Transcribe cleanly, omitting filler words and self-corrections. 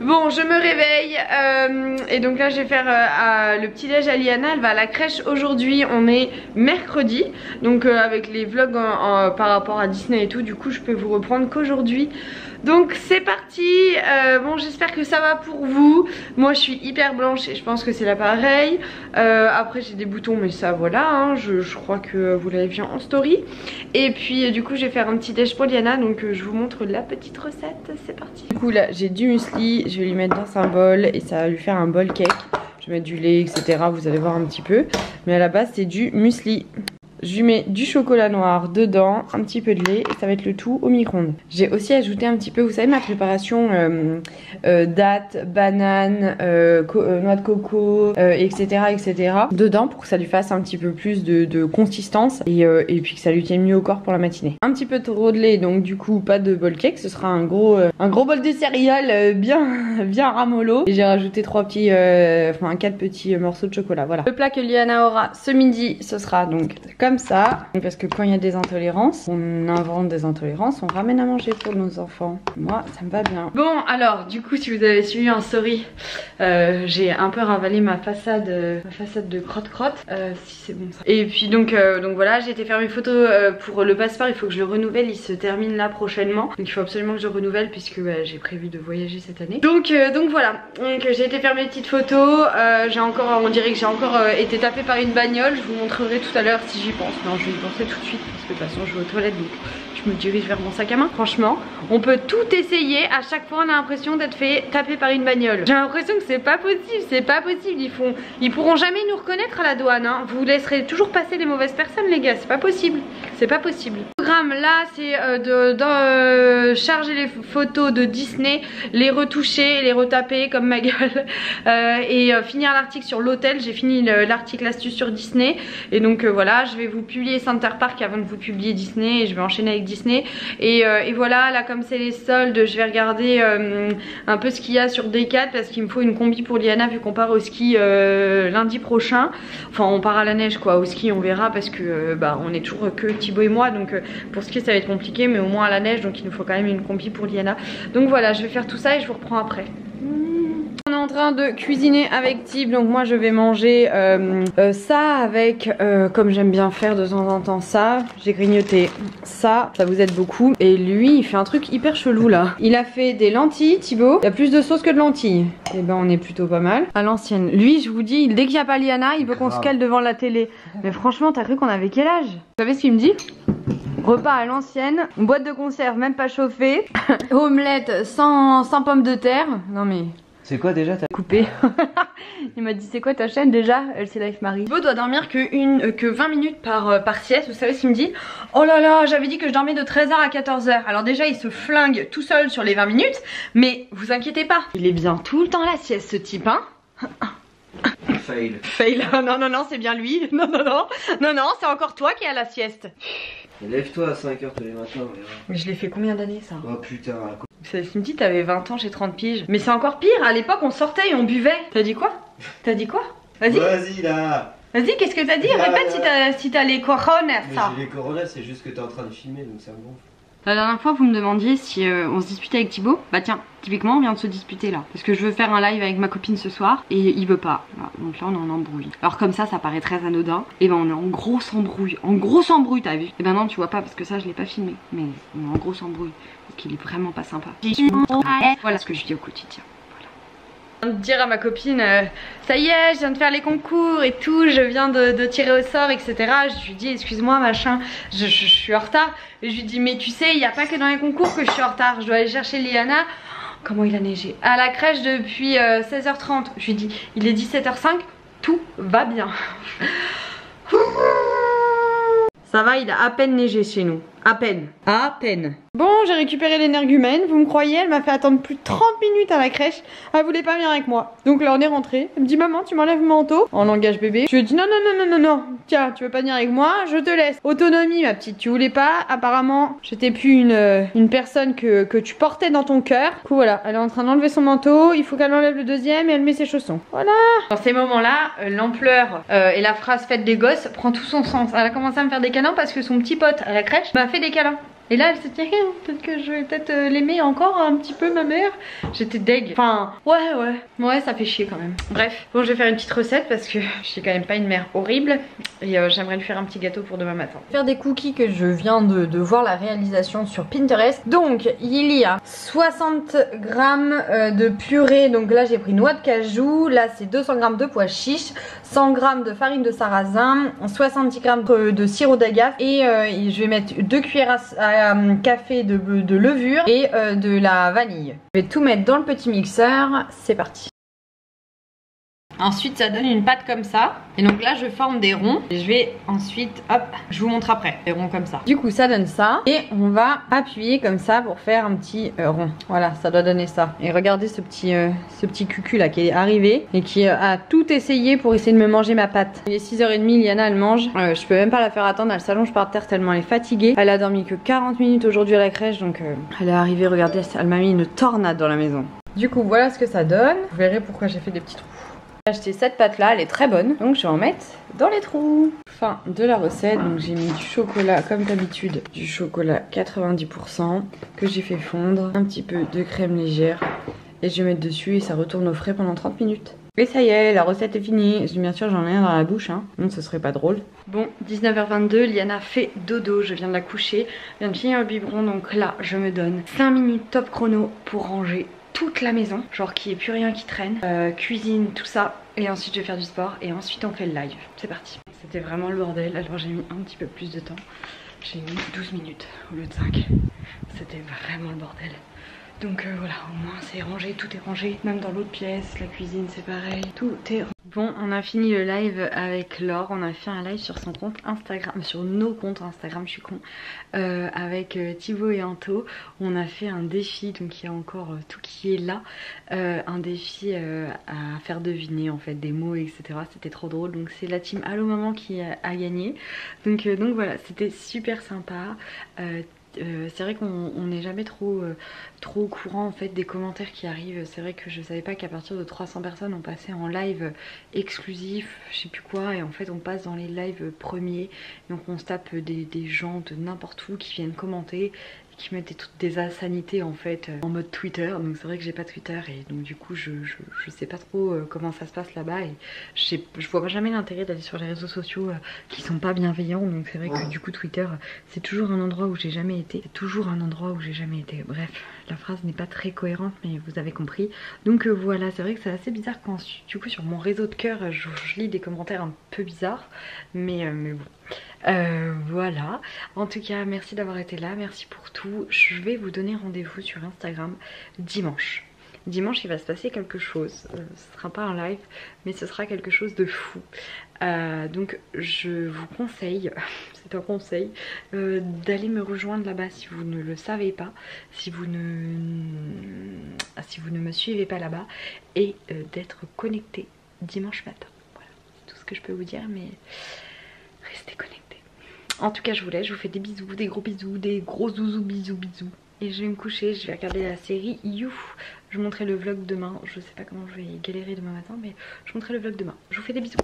Bon, je me réveille et donc là je vais faire le petit déj à Liana. Elle va à la crèche aujourd'hui, on est mercredi. Donc avec les vlogs par rapport à Disney et tout, du coup je peux vous reprendre qu'aujourd'hui. Donc c'est parti. Bon, j'espère que ça va pour vous. Moi je suis hyper blanche et je pense que c'est là pareil. Après j'ai des boutons mais ça voilà hein, je crois que vous l'avez vu en story. Et puis du coup je vais faire un petit déj pour Liana. Donc je vous montre la petite recette. C'est parti. Du coup là j'ai du muesli. Je vais lui mettre dans un bol et ça va lui faire un bol cake. Je vais mettre du lait etc, vous allez voir un petit peu. Mais à la base c'est du muesli. Je lui mets du chocolat noir dedans, un petit peu de lait et ça va être le tout au micro-ondes. J'ai aussi ajouté un petit peu, vous savez ma préparation dattes, bananes, noix de coco, etc. dedans pour que ça lui fasse un petit peu plus de consistance et puis que ça lui tienne mieux au corps pour la matinée. Un petit peu trop de lait, donc du coup pas de bol cake, ce sera un gros bol de céréales bien ramollo. Et j'ai rajouté 4 petits morceaux de chocolat, voilà. Le plat que Liana aura ce midi, ce sera donc comme ça, parce que quand il y a des intolérances, on invente des intolérances, on ramène à manger pour nos enfants. Moi, ça me va bien. Bon, alors, du coup, si vous avez suivi en story, j'ai un peu ravalé ma façade de crotte-crotte, si c'est bon ça. Et puis donc voilà, j'ai été faire mes photos pour le passeport, il faut que je le renouvelle, il se termine là prochainement. Donc il faut absolument que je renouvelle puisque j'ai prévu de voyager cette année. Donc voilà, donc j'ai été faire mes petites photos, on dirait que j'ai encore été tapée par une bagnole, je vous montrerai tout à l'heure si j'y pense. Non, je vais y penser tout de suite parce que de toute façon je vais aux toilettes donc je me dirige vers mon sac à main. Franchement, on peut tout essayer, à chaque fois on a l'impression d'être fait taper par une bagnole. J'ai l'impression que c'est pas possible, c'est pas possible. Ils pourront jamais nous reconnaître à la douane hein. Vous laisserez toujours passer les mauvaises personnes les gars, c'est pas possible. C'est pas possible. Le programme là c'est de charger les photos de Disney, les retoucher, les retaper comme ma gueule et finir l'article sur l'hôtel. J'ai fini l'article astuce sur Disney et donc voilà, je vais vous publier Center Park avant de vous publier Disney et je vais enchaîner avec Disney et voilà, là comme c'est les soldes je vais regarder un peu ce qu'il y a sur Decat parce qu'il me faut une combi pour Liana vu qu'on part au ski lundi prochain. Enfin on part à la neige quoi, au ski on verra parce que on est toujours que Thibaut et moi donc pour ski ça va être compliqué mais au moins à la neige donc il nous faut quand même une combi pour Liana. Donc voilà, je vais faire tout ça et je vous reprends après. On est en train de cuisiner avec Thib, donc moi je vais manger ça avec, comme j'aime bien faire de temps en temps ça, j'ai grignoté ça vous aide beaucoup. Et lui il fait un truc hyper chelou là. Il a fait des lentilles, Thibaut, il y a plus de sauce que de lentilles. Et ben on est plutôt pas mal. À l'ancienne, lui je vous dis, dès qu'il n'y a pas Liana, il veut qu'on se cale devant la télé. Mais franchement t'as cru qu'on avait quel âge? Vous savez ce qu'il me dit? Repas à l'ancienne, boîte de conserve même pas chauffée, omelette sans pommes de terre. Non mais... C'est quoi déjà ta coupé? Il m'a dit c'est quoi ta chaîne déjà? C'est Life Marie. Thibaut doit dormir que 20 minutes par sieste. Vous savez ce qu'il me dit? Oh là là, j'avais dit que je dormais de 13h à 14h. Alors déjà il se flingue tout seul sur les 20 minutes. Mais vous inquiétez pas, il est bien tout le temps à la sieste ce type hein. Fail. Fail. Non, c'est bien lui. Non, c'est encore toi qui es à la sieste. Lève-toi à 5h tous les matins. Mais je l'ai fait combien d'années ça? Oh putain. Vous savez ce qu'il me dit? T'avais 20 ans, j'ai 30 piges. Mais c'est encore pire, à l'époque on sortait et on buvait. T'as dit quoi? T'as dit quoi? Vas-y. Vas-y là. Vas-y, qu'est-ce que t'as dit? Répète si t'as les coronas ça. Mais j'ai les coronas, c'est juste que t'es en train de filmer donc ça me gonfle. La dernière fois vous me demandiez si on se disputait avec Thibaut. Bah tiens, typiquement on vient de se disputer là. Parce que je veux faire un live avec ma copine ce soir et il veut pas. Voilà. Donc là on est en embrouille. Alors comme ça paraît très anodin. Et ben on est en grosse embrouille. En grosse embrouille t'as vu? Et ben non tu vois pas parce que ça je l'ai pas filmé. Mais on est en grosse embrouille. Parce qu'il est vraiment pas sympa. Voilà ce que je dis au quotidien. Je viens de dire à ma copine ça y est je viens de faire les concours et tout, je viens de tirer au sort etc. Je lui dis excuse-moi machin, je suis en retard. Et je lui dis mais tu sais il n'y a pas que dans les concours que je suis en retard, je dois aller chercher Liana. Comment il a neigé à la crèche depuis 16h30. Je lui dis il est 17h05, tout va bien. Ça va, il a à peine neigé chez nous. À peine. Bon, j'ai récupéré l'énergumène, vous me croyez? Elle m'a fait attendre plus de 30 minutes à la crèche. Elle voulait pas venir avec moi. Donc là on est rentré. Elle me dit maman tu m'enlèves mon manteau en langage bébé. Je lui ai dit non. Tiens, tu veux pas venir avec moi? Je te laisse. Autonomie ma petite, tu voulais pas? Apparemment, j'étais plus une personne que tu portais dans ton cœur. Du coup voilà, elle est en train d'enlever son manteau. Il faut qu'elle enlève le deuxième et elle met ses chaussons. Voilà. Dans ces moments-là, l'ampleur et la phrase faite des gosses prend tout son sens. Elle a commencé à me faire des câlins parce que son petit pote à la crèche m'a fait des câlins. Et là elle s'est dit peut-être que je vais peut-être l'aimer encore un petit peu ma mère. J'étais deg. Enfin ouais ça fait chier quand même. Bref, bon je vais faire une petite recette parce que je suis quand même pas une mère horrible. Et j'aimerais lui faire un petit gâteau pour demain matin. Faire des cookies que je viens de voir la réalisation sur Pinterest. Donc il y a 60 grammes de purée. Donc là j'ai pris noix de cajou. Là c'est 200 grammes de pois chiches, 100 grammes de farine de sarrasin, 70 grammes de sirop d'agave. Et je vais mettre 2 cuillères à café de levure et de la vanille. Je vais tout mettre dans le petit mixeur. C'est parti. Ensuite ça donne une pâte comme ça. Et donc là je forme des ronds. Et je vais ensuite, hop, je vous montre après. Des ronds comme ça. Du coup ça donne ça. Et on va appuyer comme ça pour faire un petit rond. Voilà, ça doit donner ça. Et regardez ce petit cucu là qui est arrivé. Et qui a tout essayé pour essayer de me manger ma pâte. Il est 6h30, Liana elle mange. Je peux même pas la faire attendre, elle s'allonge par terre tellement elle est fatiguée. Elle a dormi que 40 minutes aujourd'hui à la crèche. Donc elle est arrivée, regardez, elle m'a mis une tornade dans la maison. Du coup voilà ce que ça donne. Vous verrez pourquoi j'ai fait des petits trous. J'ai acheté cette pâte là, elle est très bonne, donc je vais en mettre dans les trous. Fin de la recette, donc j'ai mis du chocolat comme d'habitude, du chocolat 90% que j'ai fait fondre, un petit peu de crème légère et je vais mettre dessus et ça retourne au frais pendant 30 minutes. Et ça y est, la recette est finie. Bien sûr j'en ai un dans la bouche, hein, donc ce serait pas drôle. Bon, 19h22, Liana fait dodo, je viens de la coucher, je viens de finir le biberon, donc là je me donne 5 minutes top chrono pour ranger toute la maison, genre qu'il n'y ait plus rien qui traîne, cuisine, tout ça, et ensuite je vais faire du sport et ensuite on fait le live. C'est parti. C'était vraiment le bordel, alors j'ai mis un petit peu plus de temps, j'ai mis 12 minutes au lieu de 5. C'était vraiment le bordel. Donc voilà, au moins c'est rangé, tout est rangé, même dans l'autre pièce, la cuisine c'est pareil, tout est rangé. Bon, on a fini le live avec Laure, on a fait un live sur son compte Instagram, sur nos comptes Instagram, je suis con, avec Thibaut et Anto. On a fait un défi, donc il y a encore tout qui est là, un défi à faire deviner en fait des mots, etc. C'était trop drôle, donc c'est la team Allo Maman qui a gagné. Donc voilà, c'était super sympa. C'est vrai qu'on n'est jamais trop au courant en fait des commentaires qui arrivent. C'est vrai que je savais pas qu'à partir de 300 personnes on passait en live exclusif, je sais plus quoi, et en fait on passe dans les lives premiers, donc on se tape des gens de n'importe où qui viennent commenter, qui mettent toutes des insanités en fait en mode Twitter. Donc c'est vrai que j'ai pas Twitter et donc du coup je sais pas trop comment ça se passe là-bas, et je vois jamais l'intérêt d'aller sur les réseaux sociaux qui sont pas bienveillants. Donc c'est vrai que du coup Twitter c'est toujours un endroit où j'ai jamais été, c'est toujours un endroit où j'ai jamais été. Bref, la phrase n'est pas très cohérente mais vous avez compris. Donc voilà, c'est vrai que c'est assez bizarre quand du coup sur mon réseau de cœur je lis des commentaires un peu bizarres, mais bon. Voilà, en tout cas merci d'avoir été là, merci pour tout. Je vais vous donner rendez-vous sur Instagram dimanche. Dimanche il va se passer quelque chose, ce sera pas un live mais ce sera quelque chose de fou. Donc je vous conseille, c'est un conseil, d'aller me rejoindre là-bas si vous ne le savez pas, si vous ne me suivez pas là-bas, et d'être connecté dimanche matin. Voilà, c'est tout ce que je peux vous dire, mais restez connectés. En tout cas je vous laisse, je vous fais des bisous, des gros bisous, des gros zouzous, bisous. Et je vais me coucher, je vais regarder la série You. Je vous montrerai le vlog demain, je sais pas comment je vais galérer demain matin, mais je vous montrerai le vlog demain. Je vous fais des bisous.